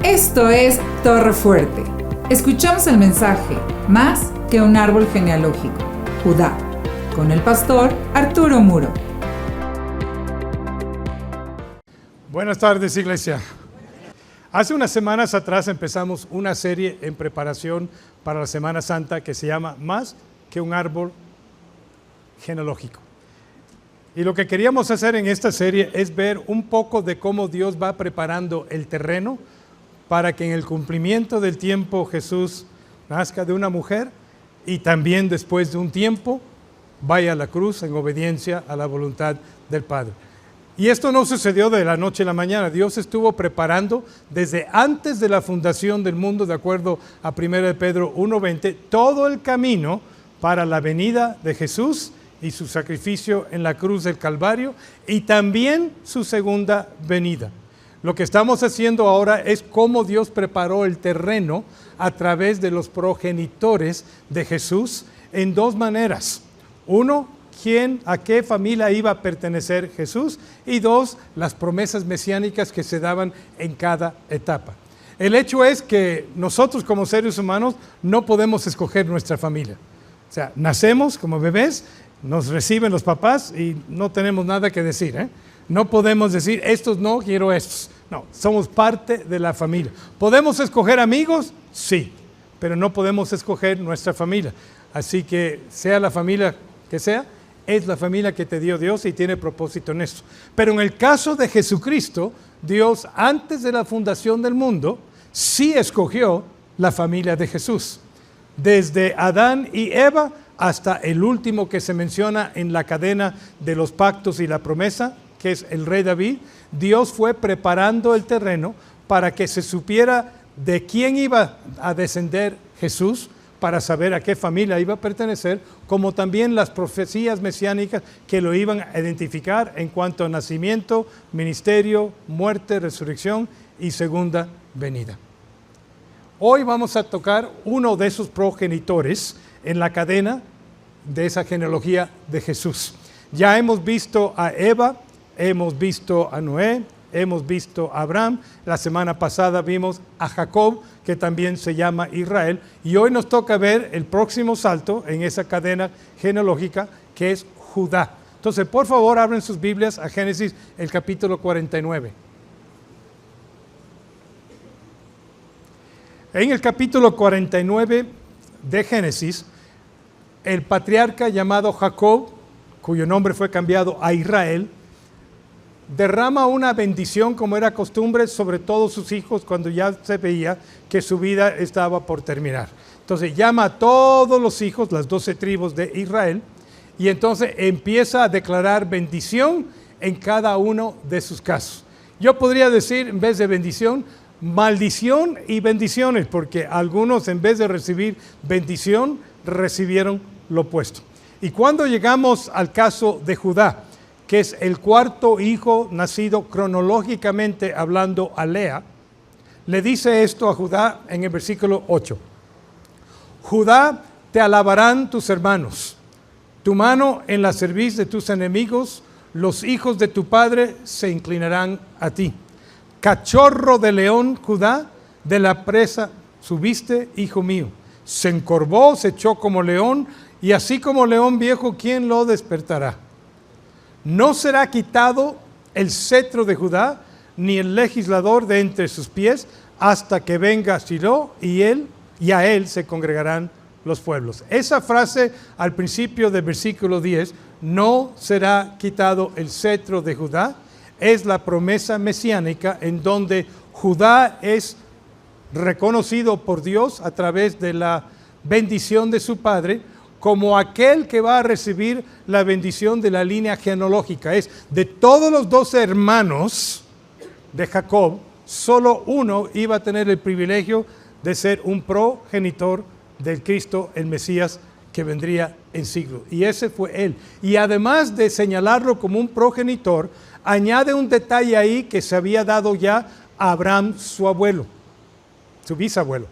Esto es Torre Fuerte. Escuchamos el mensaje Más que un árbol genealógico, Judá, con el pastor Arturo Muro. Buenas tardes, iglesia. Hace unas semanas atrás empezamos una serie en preparación para la Semana Santa que se llama Más que un árbol genealógico. Y lo que queríamos hacer en esta serie es ver un poco de cómo Dios va preparando el terreno para que en el cumplimiento del tiempo Jesús nazca de una mujer y también después de un tiempo vaya a la cruz en obediencia a la voluntad del Padre. Y esto no sucedió de la noche a la mañana. Dios estuvo preparando desde antes de la fundación del mundo, de acuerdo a 1 Pedro 1:20, todo el camino para la venida de Jesús y su sacrificio en la cruz del Calvario y también su segunda venida. Lo que estamos haciendo ahora es cómo Dios preparó el terreno a través de los progenitores de Jesús en dos maneras. Uno, a qué familia iba a pertenecer Jesús, y dos, las promesas mesiánicas que se daban en cada etapa. El hecho es que nosotros como seres humanos no podemos escoger nuestra familia. O sea, nacemos como bebés, nos reciben los papás y no tenemos nada que decir, No podemos decir, estos no, quiero estos. No, somos parte de la familia. ¿Podemos escoger amigos? Sí, pero no podemos escoger nuestra familia. Así que sea la familia que sea, es la familia que te dio Dios y tiene propósito en eso. Pero en el caso de Jesucristo, Dios antes de la fundación del mundo, sí escogió la familia de Jesús. Desde Adán y Eva hasta el último que se menciona en la cadena de los pactos y la promesa, que es el rey David, Dios fue preparando el terreno para que se supiera de quién iba a descender Jesús, para saber a qué familia iba a pertenecer, como también las profecías mesiánicas que lo iban a identificar en cuanto a nacimiento, ministerio, muerte, resurrección y segunda venida. Hoy vamos a tocar uno de esos progenitores en la cadena de esa genealogía de Jesús. Ya hemos visto a Eva, hemos visto a Noé, hemos visto a Abraham, la semana pasada vimos a Jacob, que también se llama Israel, y hoy nos toca ver el próximo salto en esa cadena genealógica, que es Judá. Entonces, por favor, abren sus Biblias a Génesis, el capítulo 49. En el capítulo 49 de Génesis, el patriarca llamado Jacob, cuyo nombre fue cambiado a Israel, derrama una bendición como era costumbre sobre todos sus hijos cuando ya se veía que su vida estaba por terminar. Entonces llama a todos los hijos, las 12 tribus de Israel, y entonces empieza a declarar bendición en cada uno de sus casos. Yo podría decir, en vez de bendición, maldición y bendiciones, porque algunos en vez de recibir bendición, recibieron lo opuesto. Y cuando llegamos al caso de Judá, que es el cuarto hijo nacido cronológicamente hablando a Lea, le dice esto a Judá en el versículo 8. Judá, te alabarán tus hermanos, tu mano en la cerviz de tus enemigos, los hijos de tu padre se inclinarán a ti. Cachorro de león, Judá, de la presa subiste, hijo mío. Se encorvó, se echó como león, y así como león viejo, ¿quién lo despertará? No será quitado el cetro de Judá, ni el legislador de entre sus pies, hasta que venga Silo, y a él se congregarán los pueblos. Esa frase al principio del versículo 10, no será quitado el cetro de Judá, es la promesa mesiánica en donde Judá es reconocido por Dios a través de la bendición de su padre, como aquel que va a recibir la bendición de la línea genealógica. Es de todos los 12 hermanos de Jacob, solo uno iba a tener el privilegio de ser un progenitor del Cristo, el Mesías, que vendría en siglo. Y ese fue él. Y además de señalarlo como un progenitor, añade un detalle ahí que se había dado ya a Abraham, su abuelo, su bisabuelo.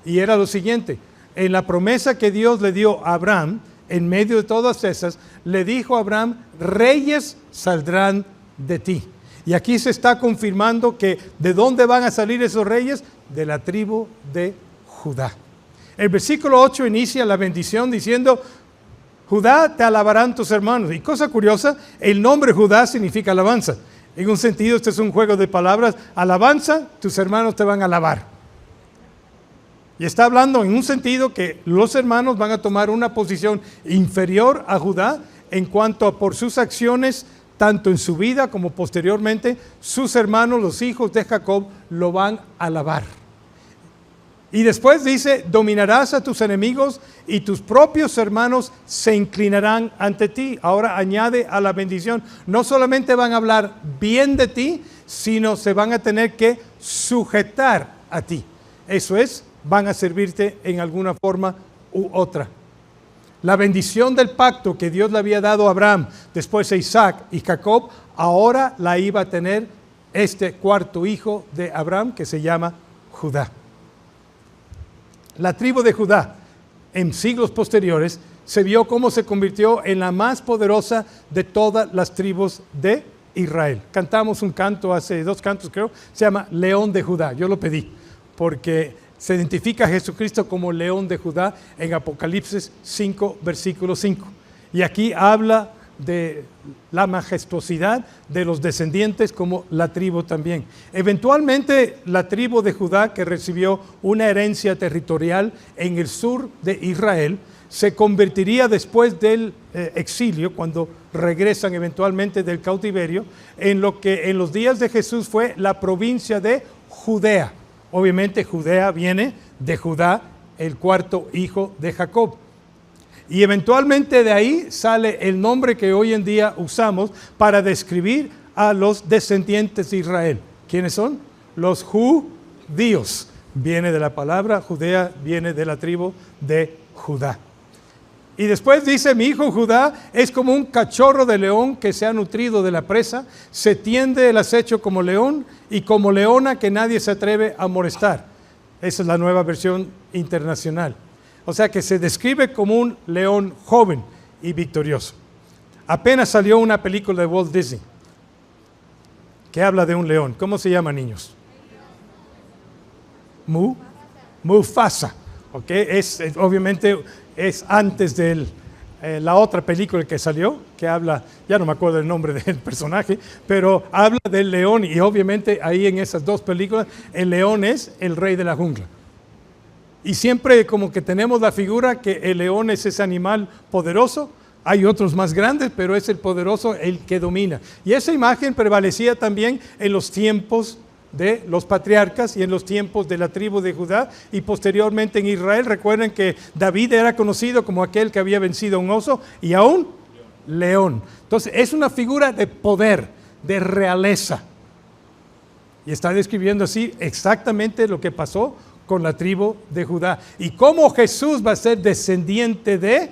Y era lo siguiente: en la promesa que Dios le dio a Abraham, en medio de todas esas, le dijo a Abraham, reyes saldrán de ti. Y aquí se está confirmando que ¿de dónde van a salir esos reyes? De la tribu de Judá. El versículo 8 inicia la bendición diciendo, Judá te alabarán tus hermanos. Y cosa curiosa, el nombre Judá significa alabanza. En un sentido, este es un juego de palabras. Alabanza, tus hermanos te van a alabar. Y está hablando en un sentido que los hermanos van a tomar una posición inferior a Judá en cuanto a por sus acciones, tanto en su vida como posteriormente, sus hermanos, los hijos de Jacob, lo van a alabar. Y después dice, dominarás a tus enemigos y tus propios hermanos se inclinarán ante ti. Ahora añade a la bendición, no solamente van a hablar bien de ti, sino se van a tener que sujetar a ti. Eso es, van a servirte en alguna forma u otra. La bendición del pacto que Dios le había dado a Abraham, después a Isaac y Jacob, ahora la iba a tener este cuarto hijo de Abraham que se llama Judá. La tribu de Judá, en siglos posteriores, se vio cómo se convirtió en la más poderosa de todas las tribus de Israel. Cantamos un canto hace 2 cantos, creo, se llama León de Judá. Yo lo pedí porque se identifica a Jesucristo como León de Judá en Apocalipsis 5, versículo 5. Y aquí habla de la majestuosidad de los descendientes como la tribu también. Eventualmente la tribu de Judá, que recibió una herencia territorial en el sur de Israel, se convertiría después del exilio, cuando regresan eventualmente del cautiverio, en lo que en los días de Jesús fue la provincia de Judea. Obviamente Judea viene de Judá, el cuarto hijo de Jacob. Y eventualmente de ahí sale el nombre que hoy en día usamos para describir a los descendientes de Israel. ¿Quiénes son? Los judíos. Viene de la palabra Judea, viene de la tribu de Judá. Y después dice, mi hijo Judá es como un cachorro de león que se ha nutrido de la presa, se tiende el acecho como león y como leona que nadie se atreve a molestar. Esa es la nueva versión internacional. O sea que se describe como un león joven y victorioso. Apenas salió una película de Walt Disney que habla de un león. ¿Cómo se llama, niños? Mufasa. Okay. Obviamente es antes de la otra película que salió, que habla, ya no me acuerdo el nombre del personaje, pero habla del león y obviamente ahí en esas 2 películas el león es el rey de la jungla. Y siempre como que tenemos la figura que el león es ese animal poderoso. Hay otros más grandes, pero es el poderoso el que domina. Y esa imagen prevalecía también en los tiempos de los patriarcas y en los tiempos de la tribu de Judá y posteriormente en Israel. Recuerden que David era conocido como aquel que había vencido a un oso y a un león. Entonces es una figura de poder, de realeza. Y está describiendo así exactamente lo que pasó con la tribu de Judá. Y como Jesús va a ser descendiente de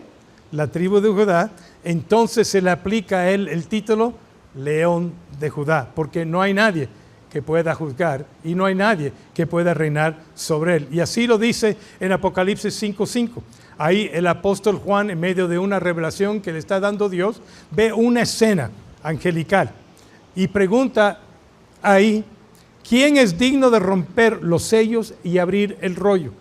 la tribu de Judá, entonces se le aplica a él el título León de Judá, porque no hay nadie que pueda juzgar y no hay nadie que pueda reinar sobre él. Y así lo dice en Apocalipsis 5:5. Ahí el apóstol Juan, en medio de una revelación que le está dando Dios, ve una escena angelical y pregunta ahí, ¿quién es digno de romper los sellos y abrir el rollo?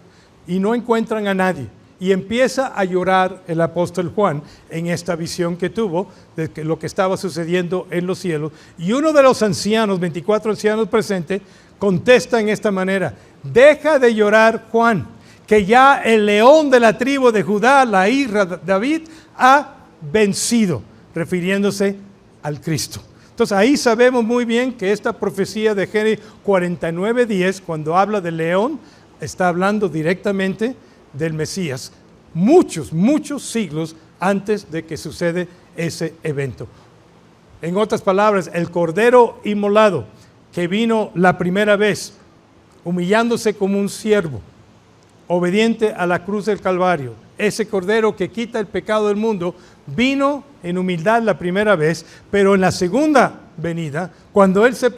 Y no encuentran a nadie. Y empieza a llorar el apóstol Juan en esta visión que tuvo de lo que estaba sucediendo en los cielos. Y uno de los ancianos, 24 ancianos presentes, contesta en esta manera, deja de llorar, Juan, que ya el león de la tribu de Judá, la hija de David, ha vencido, refiriéndose al Cristo. Entonces ahí sabemos muy bien que esta profecía de Génesis 49:10, cuando habla del león, está hablando directamente del Mesías, muchos siglos antes de que sucede ese evento. En otras palabras, el cordero inmolado que vino la primera vez, humillándose como un siervo, obediente a la cruz del Calvario, ese cordero que quita el pecado del mundo, vino en humildad la primera vez, pero en la segunda venida, cuando Él se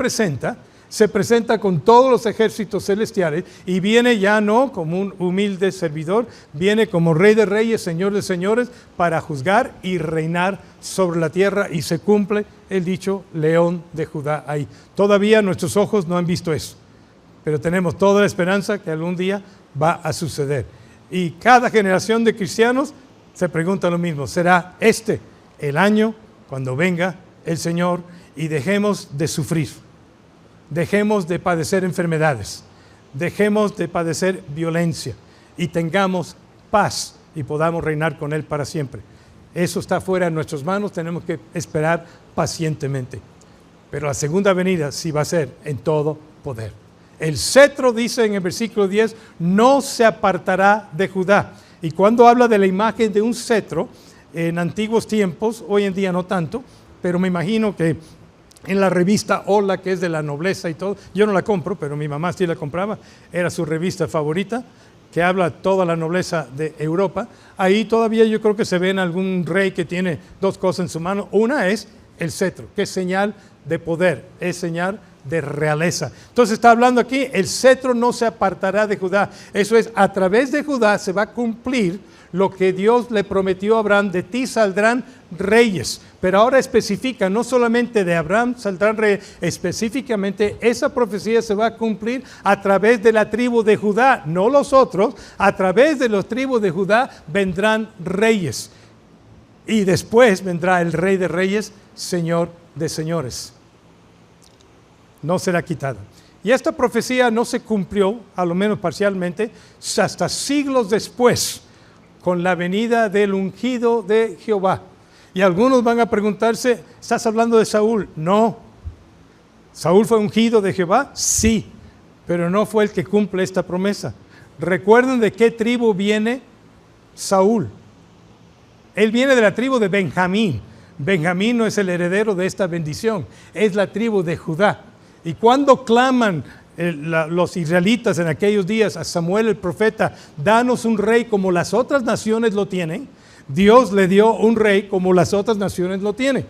presenta con todos los ejércitos celestiales y viene ya no como un humilde servidor, viene como Rey de Reyes, Señor de Señores, para juzgar y reinar sobre la tierra, y se cumple el dicho León de Judá ahí. Todavía nuestros ojos no han visto eso, pero tenemos toda la esperanza que algún día va a suceder. Y cada generación de cristianos se pregunta lo mismo: ¿será este el año cuando venga el Señor y dejemos de sufrir, dejemos de padecer enfermedades, dejemos de padecer violencia y tengamos paz y podamos reinar con Él para siempre? Eso está fuera de nuestras manos, tenemos que esperar pacientemente. Pero la segunda venida sí va a ser en todo poder. El cetro, dice en el versículo 10, no se apartará de Judá. Y cuando habla de la imagen de un cetro, en antiguos tiempos, hoy en día no tanto, pero me imagino que en la revista Hola, que es de la nobleza y todo, yo no la compro, pero mi mamá sí la compraba, era su revista favorita, que habla toda la nobleza de Europa. Ahí todavía yo creo que se ven algún rey que tiene dos cosas en su mano. Una es el cetro, que es señal de poder, es señal de realeza. Entonces está hablando aquí, el cetro no se apartará de Judá. Eso es, a través de Judá se va a cumplir lo que Dios le prometió a Abraham: de ti saldrán reyes. Pero ahora especifica, no solamente de Abraham saldrán reyes, específicamente esa profecía se va a cumplir a través de la tribu de Judá, no los otros. A través de los tribus de Judá vendrán reyes. Y después vendrá el Rey de Reyes, Señor de Señores. No será quitada. Y esta profecía no se cumplió, a lo menos parcialmente, hasta siglos después, con la venida del ungido de Jehová. Y algunos van a preguntarse: ¿estás hablando de Saúl? No. ¿Saúl fue ungido de Jehová? Sí, pero no fue el que cumple esta promesa. Recuerden de qué tribu viene Saúl. Él viene de la tribu de Benjamín. Benjamín no es el heredero de esta bendición, es la tribu de Judá. Y cuando claman los israelitas en aquellos días a Samuel el profeta: danos un rey como las otras naciones lo tienen, Dios le dio un rey como las otras naciones lo tienen.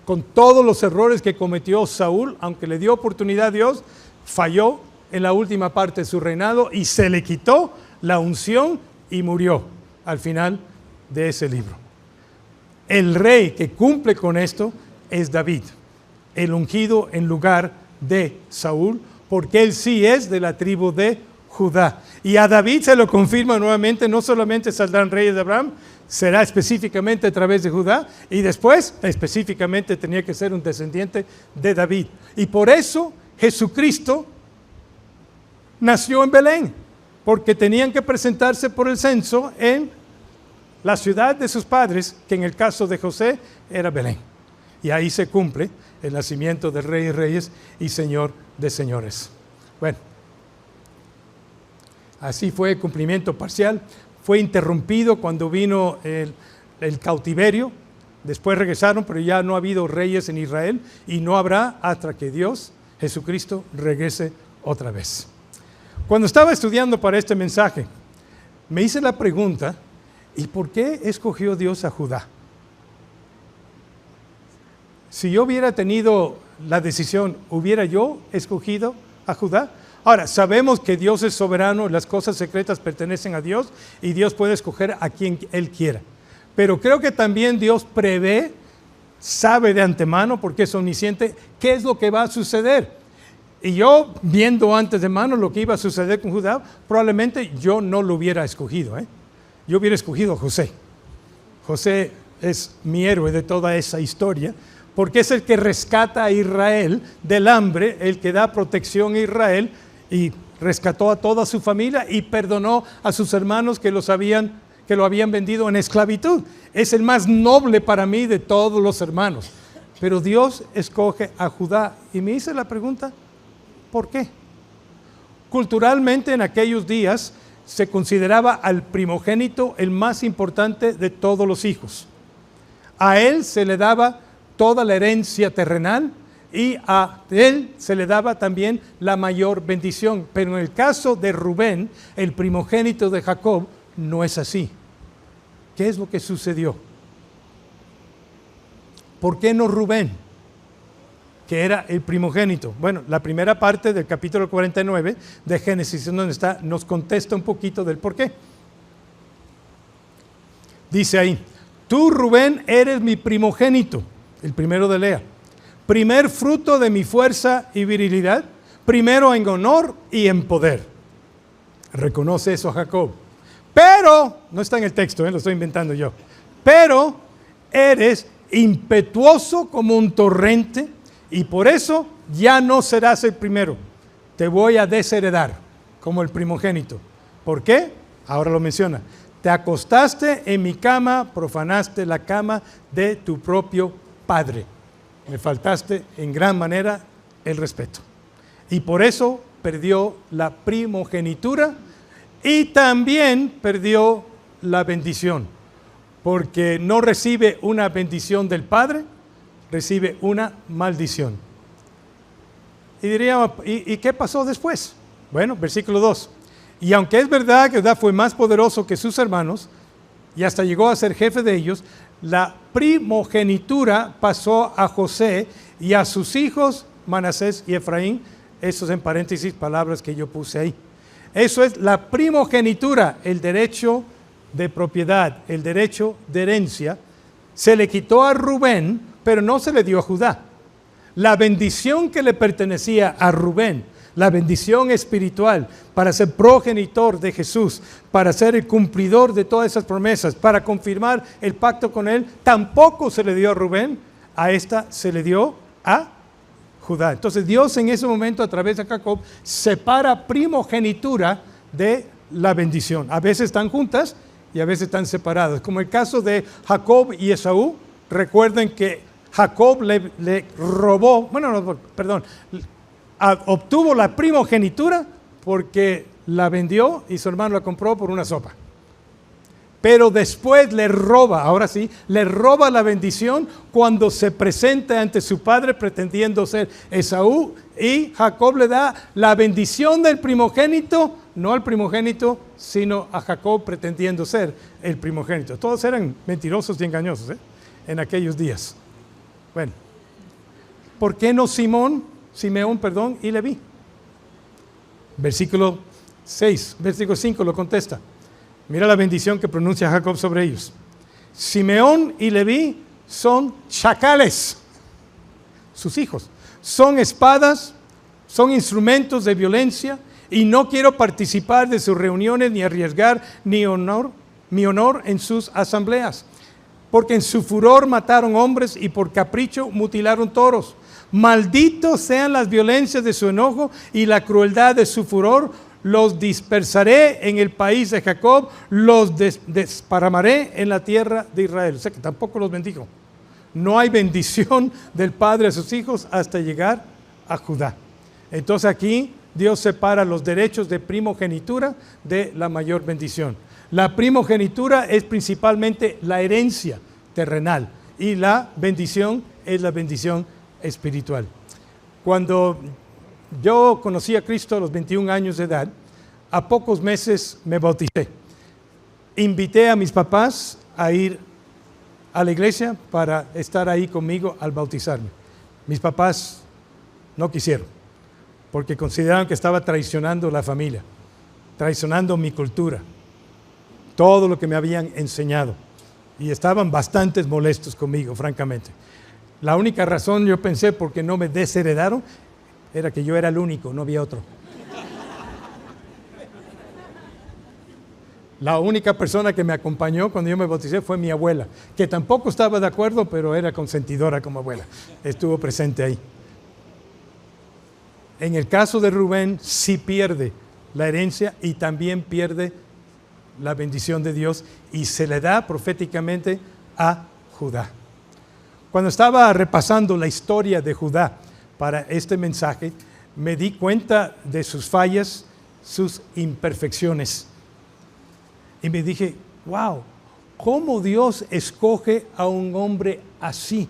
Con todos los errores que cometió Saúl, aunque le dio oportunidad a Dios, falló en la última parte de su reinado y se le quitó la unción y murió al final de ese libro. El rey que cumple con esto es David, el ungido en lugar de Saúl, porque él sí es de la tribu de Judá. Y a David se lo confirma nuevamente: no solamente saldrán reyes de Abraham, será específicamente a través de Judá, y después específicamente tenía que ser un descendiente de David. Y por eso Jesucristo nació en Belén, porque tenían que presentarse por el censo en la ciudad de sus padres, que en el caso de José era Belén. Y ahí se cumple el nacimiento del Rey de Reyes y Señor de Señores. Bueno, así fue el cumplimiento parcial. Fue interrumpido cuando vino el cautiverio. Después regresaron, pero ya no ha habido reyes en Israel y no habrá hasta que Dios, Jesucristo, regrese otra vez. Cuando estaba estudiando para este mensaje, me hice la pregunta: ¿y por qué escogió Dios a Judá? Si yo hubiera tenido la decisión, ¿hubiera yo escogido a Judá? Ahora, sabemos que Dios es soberano, las cosas secretas pertenecen a Dios y Dios puede escoger a quien Él quiera. Pero creo que también Dios prevé, sabe de antemano, porque es omnisciente, qué es lo que va a suceder. Y yo, viendo antes de mano lo que iba a suceder con Judá, probablemente yo no lo hubiera escogido. Yo hubiera escogido a José. José es mi héroe de toda esa historia, porque es el que rescata a Israel del hambre, el que da protección a Israel, y rescató a toda su familia y perdonó a sus hermanos que lo habían vendido en esclavitud. Es el más noble para mí de todos los hermanos. Pero Dios escoge a Judá y me hice la pregunta: ¿por qué? Culturalmente en aquellos días se consideraba al primogénito el más importante de todos los hijos. A él se le daba toda la herencia terrenal y a él se le daba también la mayor bendición. Pero en el caso de Rubén, el primogénito de Jacob, no es así. ¿Qué es lo que sucedió? ¿Por qué no Rubén, que era el primogénito? Bueno, la primera parte del capítulo 49 de Génesis, donde está, nos contesta un poquito del por qué. Dice ahí: tú, Rubén, eres mi primogénito, el primero de Lea, primer fruto de mi fuerza y virilidad, primero en honor y en poder. Reconoce eso Jacob. Pero, no está en el texto, lo estoy inventando yo, pero eres impetuoso como un torrente y por eso ya no serás el primero. Te voy a desheredar como el primogénito. ¿Por qué? Ahora lo menciona. Te acostaste en mi cama, profanaste la cama de tu propio padre. Me faltaste en gran manera el respeto. Y por eso perdió la primogenitura y también perdió la bendición. Porque no recibe una bendición del Padre, recibe una maldición. Y diríamos, ¿y qué pasó después? Bueno, versículo 2. Y aunque es verdad que Judá fue más poderoso que sus hermanos, y hasta llegó a ser jefe de ellos, la primogenitura pasó a José y a sus hijos Manasés y Efraín. Esos en paréntesis, palabras que yo puse ahí. Eso es la primogenitura, el derecho de propiedad, el derecho de herencia. Se le quitó a Rubén, pero no se le dio a Judá. La bendición que le pertenecía a Rubén, la bendición espiritual para ser progenitor de Jesús, para ser el cumplidor de todas esas promesas, para confirmar el pacto con él, tampoco se le dio a Rubén, a esta se le dio a Judá. Entonces Dios en ese momento a través de Jacob separa primogenitura de la bendición. A veces están juntas y a veces están separadas. Como el caso de Jacob y Esaú, recuerden que Jacob le robó, obtuvo la primogenitura porque la vendió y su hermano la compró por una sopa. Pero después le roba, ahora sí, le roba la bendición cuando se presenta ante su padre pretendiendo ser Esaú, y Jacob le da la bendición del primogénito, no al primogénito, sino a Jacob pretendiendo ser el primogénito. Todos eran mentirosos y engañosos en aquellos días. Bueno, ¿por qué no Simeón y Leví? Versículo 5 lo contesta. Mira la bendición que pronuncia Jacob sobre ellos. Simeón y Leví son chacales, sus hijos. Son espadas, son instrumentos de violencia y no quiero participar de sus reuniones ni arriesgar mi honor en sus asambleas. Porque en su furor mataron hombres y por capricho mutilaron toros. Malditos sean las violencias de su enojo y la crueldad de su furor. Los dispersaré en el país de Jacob, los desparramaré en la tierra de Israel. O sea que tampoco los bendijo. No hay bendición del padre a sus hijos hasta llegar a Judá. Entonces aquí Dios separa los derechos de primogenitura de la mayor bendición. La primogenitura es principalmente la herencia terrenal y la bendición es la bendición espiritual. Cuando yo conocí a Cristo a los 21 años de edad, a pocos meses me bauticé. Invité a mis papás a ir a la iglesia para estar ahí conmigo al bautizarme. Mis papás no quisieron, porque consideraron que estaba traicionando la familia, traicionando mi cultura, todo lo que me habían enseñado. Y estaban bastante molestos conmigo, francamente. La única razón, yo pensé, por qué no me desheredaron, era que yo era el único, no había otro. La única persona que me acompañó cuando yo me bauticé fue mi abuela, que tampoco estaba de acuerdo, pero era consentidora como abuela. Estuvo presente ahí. En el caso de Rubén, sí pierde la herencia y también pierde la bendición de Dios y se le da proféticamente a Judá. Cuando estaba repasando la historia de Judá para este mensaje, me di cuenta de sus fallas, sus imperfecciones. Y me dije, wow, ¿cómo Dios escoge a un hombre así?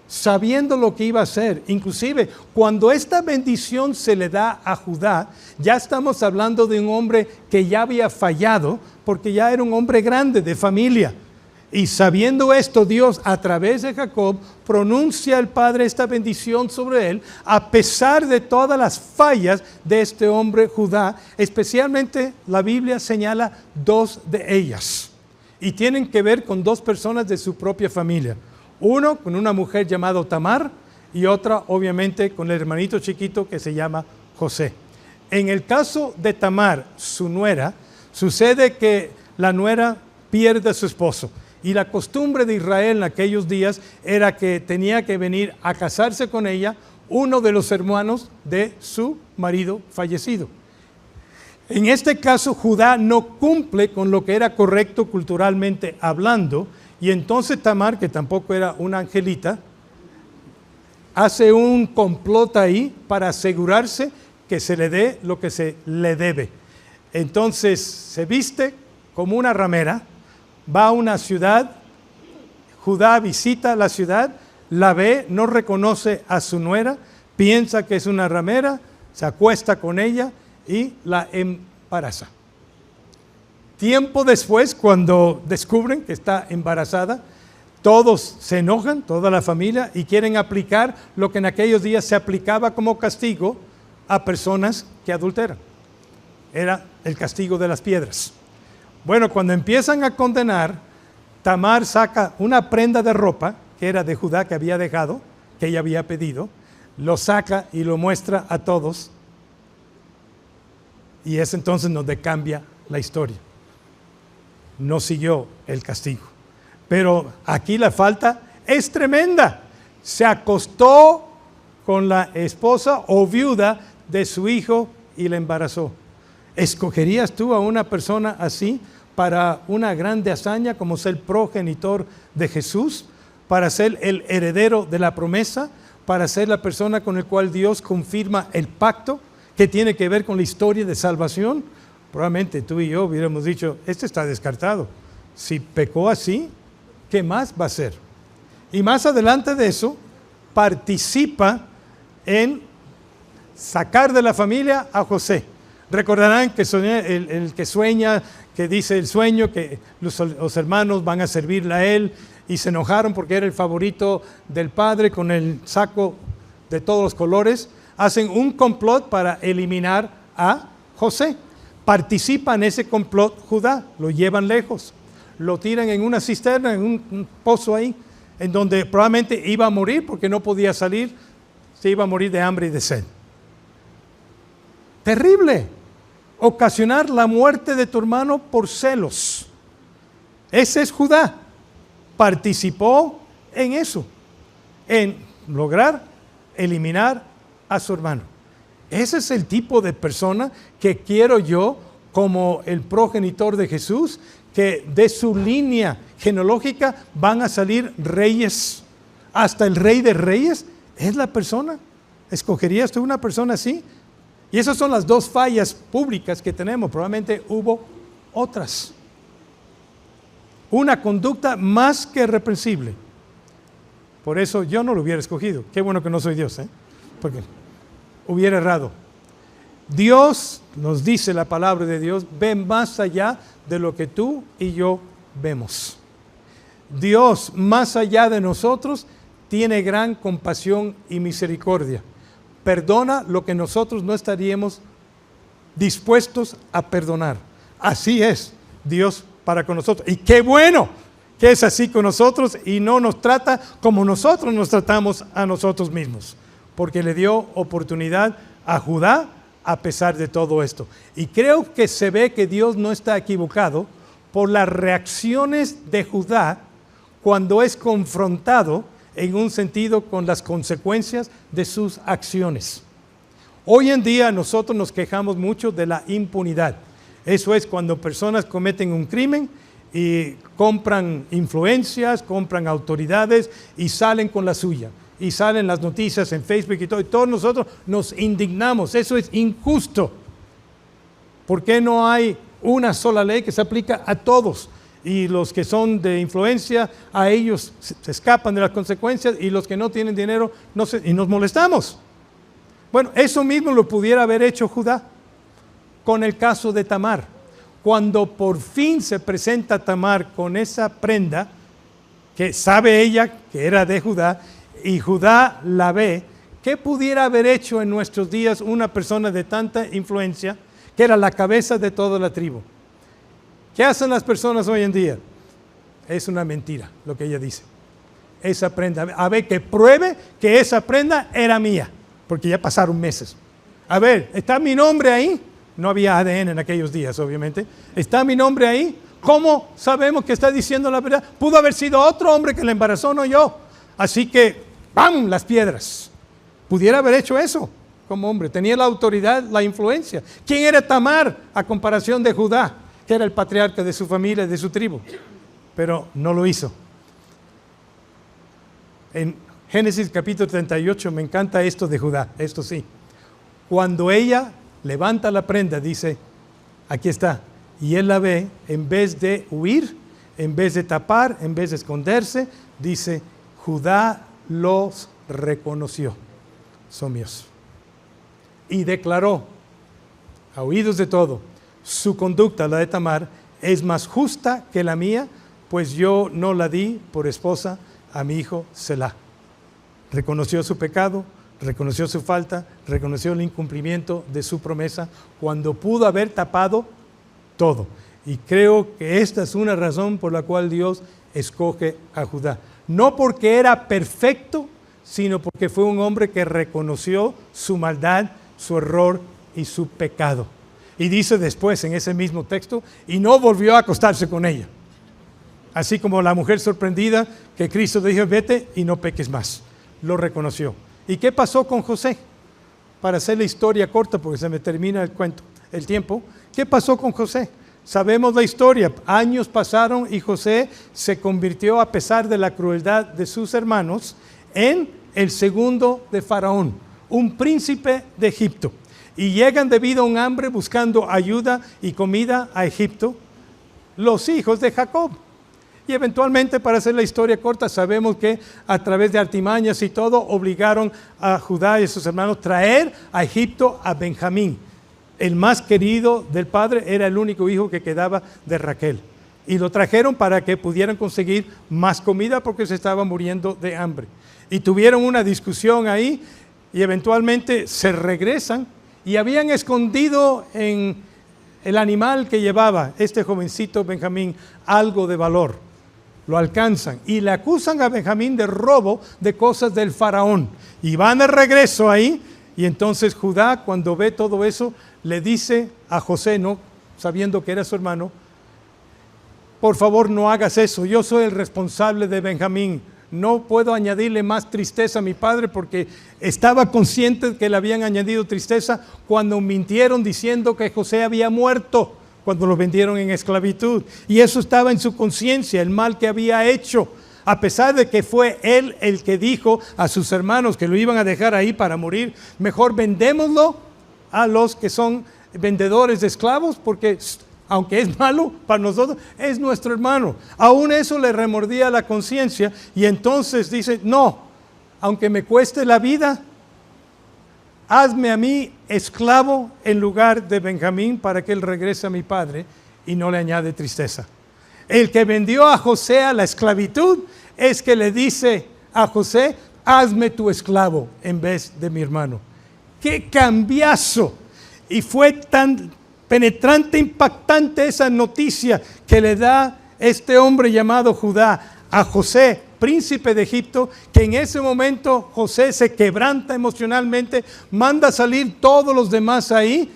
Sabiendo lo que iba a hacer. Inclusive, cuando esta bendición se le da a Judá, ya estamos hablando de un hombre que ya había fallado, porque ya era un hombre grande, de familia. Y sabiendo esto, Dios a través de Jacob pronuncia al Padre esta bendición sobre él, a pesar de todas las fallas de este hombre Judá. Especialmente la Biblia señala dos de ellas. Y tienen que ver con dos personas de su propia familia. Uno con una mujer llamada Tamar y otra obviamente con el hermanito chiquito que se llama José. En el caso de Tamar, su nuera, sucede que la nuera pierde a su esposo. Y la costumbre de Israel en aquellos días era que tenía que venir a casarse con ella uno de los hermanos de su marido fallecido. En este caso, Judá no cumple con lo que era correcto culturalmente hablando, y entonces Tamar, que tampoco era una angelita, hace un complot ahí para asegurarse que se le dé lo que se le debe. Entonces se viste como una ramera, va a una ciudad, Judá visita la ciudad, la ve, no reconoce a su nuera, piensa que es una ramera, se acuesta con ella y la embaraza. Tiempo después, cuando descubren que está embarazada, todos se enojan, toda la familia, y quieren aplicar lo que en aquellos días se aplicaba como castigo a personas que adulteran. Era el castigo de las piedras. Bueno, cuando empiezan a condenar, Tamar saca una prenda de ropa, que era de Judá, que había dejado, que ella había pedido, lo saca y lo muestra a todos, y es entonces donde cambia la historia. No siguió el castigo. Pero aquí la falta es tremenda. Se acostó con la esposa o viuda de su hijo y la embarazó. ¿Escogerías tú a una persona así para una grande hazaña como ser el progenitor de Jesús? Para ser el heredero de la promesa, para ser la persona con la cual Dios confirma el pacto que tiene que ver con la historia de salvación. Probablemente tú y yo hubiéramos dicho, este está descartado. Si pecó así, ¿qué más va a hacer? Y más adelante de eso, participa en sacar de la familia a José. Recordarán que el que sueña, que dice el sueño, que los hermanos van a servirle a él, y se enojaron porque era el favorito del padre con el saco de todos los colores. Hacen un complot para eliminar a José. Participa en ese complot Judá, lo llevan lejos, lo tiran en una cisterna, en un pozo ahí, en donde probablemente iba a morir porque no podía salir, se iba a morir de hambre y de sed. Terrible, ocasionar la muerte de tu hermano por celos. Ese es Judá. Participó en eso, en lograr eliminar a su hermano. Ese es el tipo de persona que quiero yo como el progenitor de Jesús, que de su línea genealógica van a salir reyes. Hasta el rey de reyes es la persona. ¿Escogerías tú una persona así? Y esas son las dos fallas públicas que tenemos. Probablemente hubo otras. Una conducta más que reprensible. Por eso yo no lo hubiera escogido. Qué bueno que no soy Dios, porque hubiera errado. Dios, nos dice la palabra de Dios, ve más allá de lo que tú y yo vemos. Dios, más allá de nosotros, tiene gran compasión y misericordia. Perdona lo que nosotros no estaríamos dispuestos a perdonar. Así es Dios para con nosotros. Y qué bueno que es así con nosotros y no nos trata como nosotros nos tratamos a nosotros mismos. Porque le dio oportunidad a Judá a pesar de todo esto. Y creo que se ve que Dios no está equivocado por las reacciones de Judá cuando es confrontado en un sentido con las consecuencias de sus acciones. Hoy en día nosotros nos quejamos mucho de la impunidad. Eso es cuando personas cometen un crimen y compran influencias, compran autoridades y salen con la suya. Y salen las noticias en Facebook y todos nosotros nos indignamos. Eso es injusto. ¿Por qué no hay una sola ley que se aplica a todos? Y los que son de influencia, a ellos se escapan de las consecuencias, y los que no tienen dinero, y nos molestamos. Bueno, eso mismo lo pudiera haber hecho Judá con el caso de Tamar. Cuando por fin se presenta Tamar con esa prenda, que sabe ella que era de Judá, y Judá la ve, ¿qué pudiera haber hecho en nuestros días una persona de tanta influencia, que era la cabeza de toda la tribu? ¿Qué hacen las personas hoy en día? Es una mentira lo que ella dice. esa prenda. A ver, que pruebe que esa prenda era mía, porque ya pasaron meses. A ver, ¿está mi nombre ahí? No había ADN en aquellos días, obviamente. ¿Está mi nombre ahí? ¿Cómo sabemos que está diciendo la verdad? Pudo haber sido otro hombre que la embarazó, no yo. Así que, ¡pam!, las piedras. Pudiera haber hecho eso como hombre. Tenía la autoridad, la influencia. ¿Quién era Tamar a comparación de Judá, que era el patriarca de su familia, de su tribu? Pero no lo hizo. En Génesis capítulo 38 me encanta esto de Judá, esto sí. Cuando ella levanta la prenda, dice, aquí está, y él la ve, en vez de huir, en vez de tapar, en vez de esconderse, dice, Judá los reconoció, son míos. Y declaró, a oídos de todo, su conducta, la de Tamar, es más justa que la mía, pues yo no la di por esposa a mi hijo Selá. Reconoció su pecado, reconoció su falta, reconoció el incumplimiento de su promesa cuando pudo haber tapado todo. Y creo que esta es una razón por la cual Dios escoge a Judá. No porque era perfecto, sino porque fue un hombre que reconoció su maldad, su error y su pecado. Y dice después en ese mismo texto, y no volvió a acostarse con ella. Así como la mujer sorprendida que Cristo dijo, vete y no peques más. Lo reconoció. ¿Y qué pasó con José? Para hacer la historia corta, porque se me termina el cuento, el tiempo. ¿Qué pasó con José? Sabemos la historia. Años pasaron y José se convirtió, a pesar de la crueldad de sus hermanos, en el segundo de Faraón, un príncipe de Egipto. Y llegan debido a un hambre buscando ayuda y comida a Egipto los hijos de Jacob. Y eventualmente, para hacer la historia corta, sabemos que a través de artimañas y todo, obligaron a Judá y a sus hermanos a traer a Egipto a Benjamín. El más querido del padre, era el único hijo que quedaba de Raquel. Y lo trajeron para que pudieran conseguir más comida porque se estaban muriendo de hambre. Y tuvieron una discusión ahí y eventualmente se regresan y habían escondido en el animal que llevaba este jovencito Benjamín algo de valor. Lo alcanzan y le acusan a Benjamín de robo de cosas del faraón. Y van de regreso ahí y entonces Judá, cuando ve todo eso, le dice a José, no sabiendo que era su hermano, por favor no hagas eso, yo soy el responsable de Benjamín. No puedo añadirle más tristeza a mi padre porque estaba consciente de que le habían añadido tristeza cuando mintieron diciendo que José había muerto cuando lo vendieron en esclavitud. Y eso estaba en su conciencia, el mal que había hecho. A pesar de que fue él el que dijo a sus hermanos que lo iban a dejar ahí para morir, mejor vendémoslo a los que son vendedores de esclavos porque aunque es malo para nosotros, es nuestro hermano. Aún eso le remordía la conciencia y entonces dice, no, aunque me cueste la vida, hazme a mí esclavo en lugar de Benjamín para que él regrese a mi padre y no le añade tristeza. El que vendió a José a la esclavitud es que le dice a José, hazme tu esclavo en vez de mi hermano. ¡Qué cambiazo! Y fue tan penetrante, impactante esa noticia que le da este hombre llamado Judá a José, príncipe de Egipto, que en ese momento José se quebranta emocionalmente, manda salir todos los demás ahí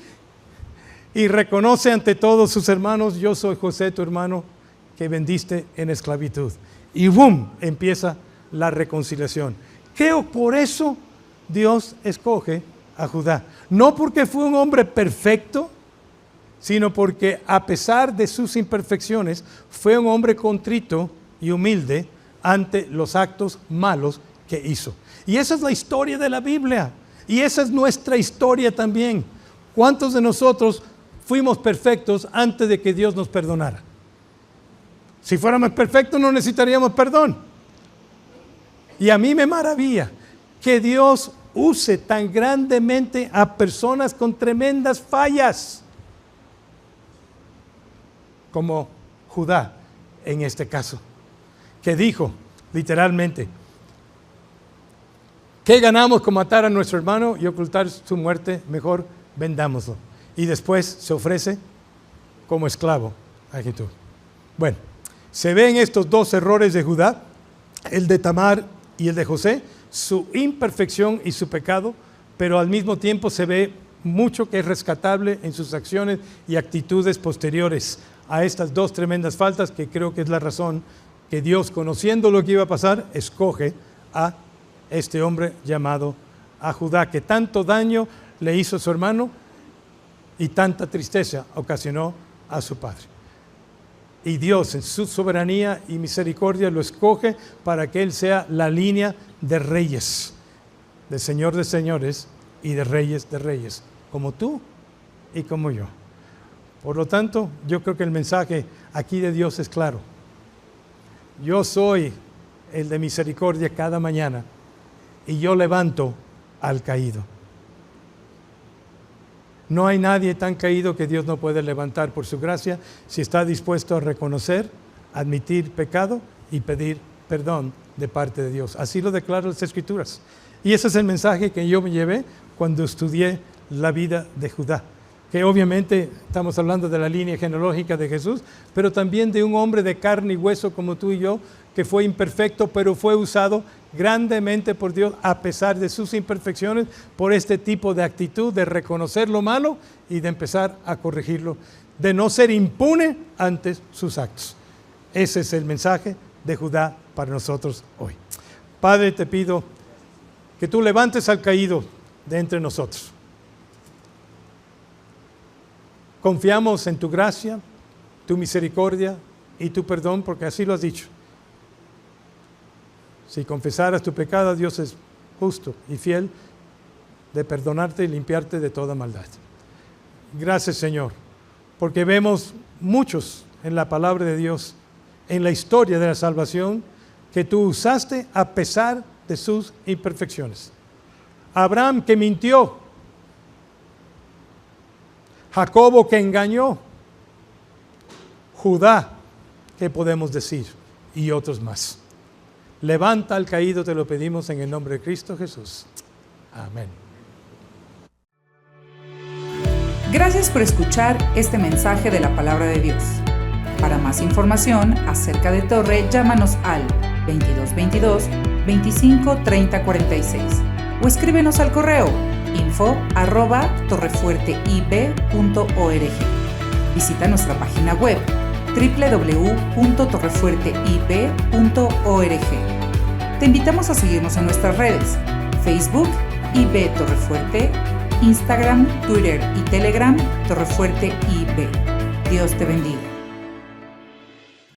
y reconoce ante todos sus hermanos, yo soy José, tu hermano, que vendiste en esclavitud. Y ¡boom!, empieza la reconciliación. Creo por eso Dios escoge a Judá. No porque fue un hombre perfecto, sino porque a pesar de sus imperfecciones, fue un hombre contrito y humilde ante los actos malos que hizo. Y esa es la historia de la Biblia, y esa es nuestra historia también. ¿Cuántos de nosotros fuimos perfectos antes de que Dios nos perdonara? Si fuéramos perfectos no necesitaríamos perdón. Y a mí me maravilla que Dios use tan grandemente a personas con tremendas fallas, como Judá en este caso, que dijo literalmente, ¿qué ganamos con matar a nuestro hermano y ocultar su muerte? Mejor vendámoslo. Y después se ofrece como esclavo a Egipto. Bueno, se ven estos dos errores de Judá el de Tamar y el de José, su imperfección y su pecado, pero al mismo tiempo se ve mucho que es rescatable en sus acciones y actitudes posteriores a estas dos tremendas faltas, que creo que es la razón que Dios, conociendo lo que iba a pasar, escoge a este hombre llamado a Judá, que tanto daño le hizo a su hermano y tanta tristeza ocasionó a su padre. Y Dios, en su soberanía y misericordia, lo escoge para que él sea la línea de reyes, de Señor de señores y de reyes, como tú y como yo. Por lo tanto, yo creo que el mensaje aquí de Dios es claro. Yo soy el de misericordia cada mañana y yo levanto al caído. No hay nadie tan caído que Dios no puede levantar por su gracia si está dispuesto a reconocer, admitir pecado y pedir perdón de parte de Dios. Así lo declaran las Escrituras. Y ese es el mensaje que yo me llevé cuando estudié la vida de Judá, que obviamente estamos hablando de la línea genealógica de Jesús, pero también de un hombre de carne y hueso como tú y yo, que fue imperfecto, pero fue usado grandemente por Dios a pesar de sus imperfecciones, por este tipo de actitud de reconocer lo malo y de empezar a corregirlo, de no ser impune ante sus actos. Ese es el mensaje de Judá para nosotros hoy. Padre, te pido que tú levantes al caído de entre nosotros. Confiamos en tu gracia, tu misericordia y tu perdón, porque así lo has dicho. Si confesaras tu pecado, Dios es justo y fiel de perdonarte y limpiarte de toda maldad. Gracias, Señor, porque vemos muchos en la palabra de Dios, en la historia de la salvación, que tú usaste a pesar de sus imperfecciones. Abraham, que mintió. Jacobo, que engañó. Judá, ¿qué podemos decir? Y otros más. Levanta al caído, te lo pedimos en el nombre de Cristo Jesús. Amén. Gracias por escuchar este mensaje de la Palabra de Dios. Para más información acerca de Torre, llámanos al 2222-253046 o escríbenos al correo info@torrefuerteib.org. Visita nuestra página web www.torrefuerteib.org. Te invitamos a seguirnos en nuestras redes: Facebook, IB Torrefuerte, Instagram, Twitter y Telegram, Torrefuerte IB. Dios te bendiga.